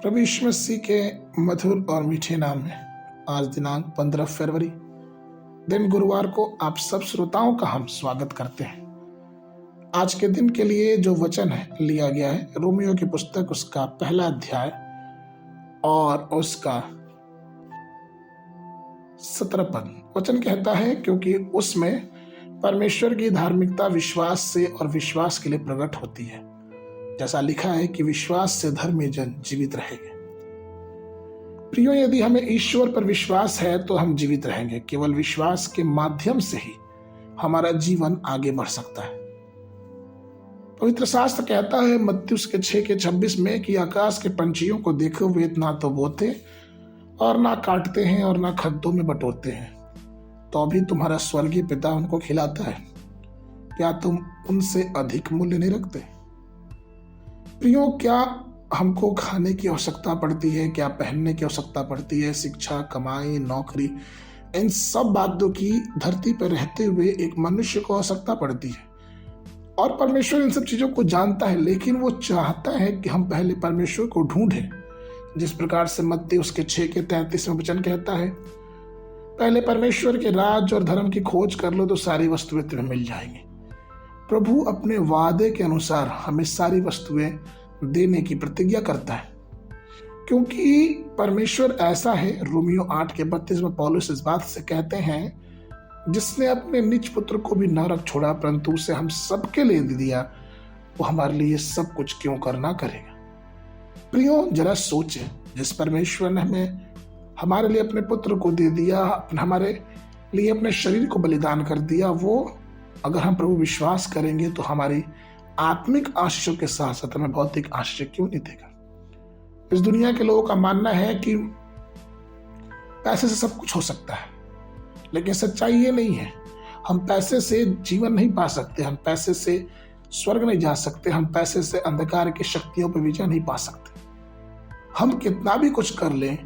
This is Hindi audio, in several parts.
प्रभु यीशु मसीह के मधुर और मीठे नाम में आज दिनांक 15 फरवरी दिन गुरुवार को आप सब श्रोताओं का हम स्वागत करते हैं। आज के दिन के लिए जो वचन है लिया गया है रोमियो की पुस्तक उसका पहला अध्याय और उसका 17 पद। वचन कहता है, क्योंकि उसमें परमेश्वर की धार्मिकता विश्वास से और विश्वास के लिए प्रकट होती है। जैसा लिखा है कि विश्वास से धर्मी जन जीवित रहेंगे। प्रियो, यदि हमें ईश्वर पर विश्वास है तो हम जीवित रहेंगे। केवल विश्वास के माध्यम से ही हमारा जीवन आगे बढ़ सकता है। पवित्र शास्त्र कहता है मत्ती उसके 6:26 में कि आकाश के पंछियों को देखो, वे ना तो बोते और ना काटते हैं और ना खद्दों में बटोरते हैं, तो भी तुम्हारा स्वर्गीय पिता उनको खिलाता है। क्या तुम उनसे अधिक मूल्य नहीं रखते? प्रियो, क्या हमको खाने की आवश्यकता पड़ती है? क्या पहनने की आवश्यकता पड़ती है? शिक्षा, कमाई, नौकरी, इन सब बातों की धरती पर रहते हुए एक मनुष्य को आवश्यकता पड़ती है। और परमेश्वर इन सब चीजों को जानता है, लेकिन वो चाहता है कि हम पहले परमेश्वर को ढूंढें। जिस प्रकार से मत्ती उसके 6:33 में वचन कहता है, पहले परमेश्वर के राज और धर्म की खोज कर लो तो सारी वस्तुएं तुम्हें मिल जाएंगी। प्रभु अपने वादे के अनुसार हमें सारी वस्तुएं देने की प्रतिज्ञा करता है, क्योंकि परमेश्वर ऐसा है। रोमियो 8:32 में पौलुस इस बात से कहते हैं, जिसने अपने निज पुत्र को भी न रख छोड़ा परंतु उसे हम सबके लिए दे दिया, वो हमारे लिए सब कुछ क्यों करना करेगा। प्रियो, जरा सोचे, जिस परमेश्वर ने हमें हमारे लिए अपने पुत्र को दे दिया, हमारे लिए अपने शरीर को बलिदान कर दिया, वो अगर हम प्रभु विश्वास करेंगे तो हमारी आत्मिक आशीषों के साथ साथ हमें भौतिक आशीष क्यों नहीं देगा। इस दुनिया के लोगों का मानना है कि पैसे से सब कुछ हो सकता है, लेकिन सच्चाई ये नहीं है। हम पैसे से जीवन नहीं पा सकते, हम पैसे से स्वर्ग नहीं जा सकते, हम पैसे से अंधकार की शक्तियों पर विजय नहीं पा सकते। हम कितना भी कुछ कर लें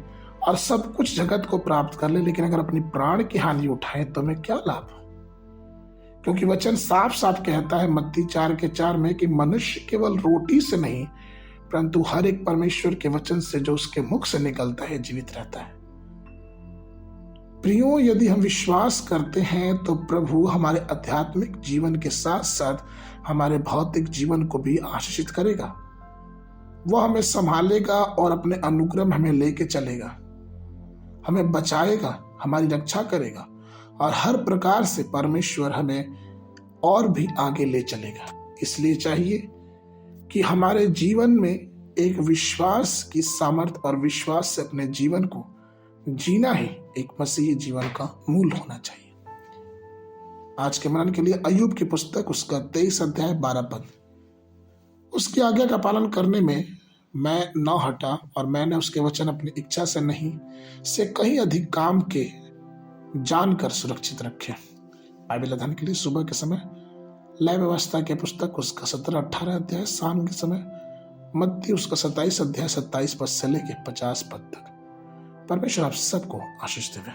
और सब कुछ जगत को प्राप्त कर लें, लेकिन अगर अपनी प्राण की हानि उठाएं तो हमें क्या लाभ? क्योंकि वचन साफ साफ कहता है मत्ती 4:4 में कि मनुष्य केवल रोटी से नहीं परंतु हर एक परमेश्वर के वचन से जो उसके मुख से निकलता है जीवित रहता है। प्रियो, यदि हम विश्वास करते हैं तो प्रभु हमारे आध्यात्मिक जीवन के साथ साथ हमारे भौतिक जीवन को भी आशीषित करेगा। वह हमें संभालेगा और अपने अनुग्रह में हमें लेके चलेगा, हमें बचाएगा, हमारी रक्षा करेगा और हर प्रकार से परमेश्वर हमें और भी आगे ले चलेगा। इसलिए चाहिए कि हमारे जीवन में एक विश्वास की सामर्थ्य और विश्वास से अपने जीवन को जीना ही एक मसीही जीवन का मूल होना चाहिए। आज के मनन के लिए अय्यूब की पुस्तक उसका 23:12 उसकी आज्ञा का पालन करने में मैं न हटा और मैंने उसके वचन अपनी इच्छा से नहीं से कहीं अधिक काम के जानकर सुरक्षित रखे। बाइबल अध्ययन के लिए सुबह के समय लय व्यवस्था के पुस्तक उसका 17-18 अध्याय, शाम के समय मत्ती उसका 27 अध्याय 27 पद से लेके 50 पद तक। परमेश्वर आप सबको आशीष देवे।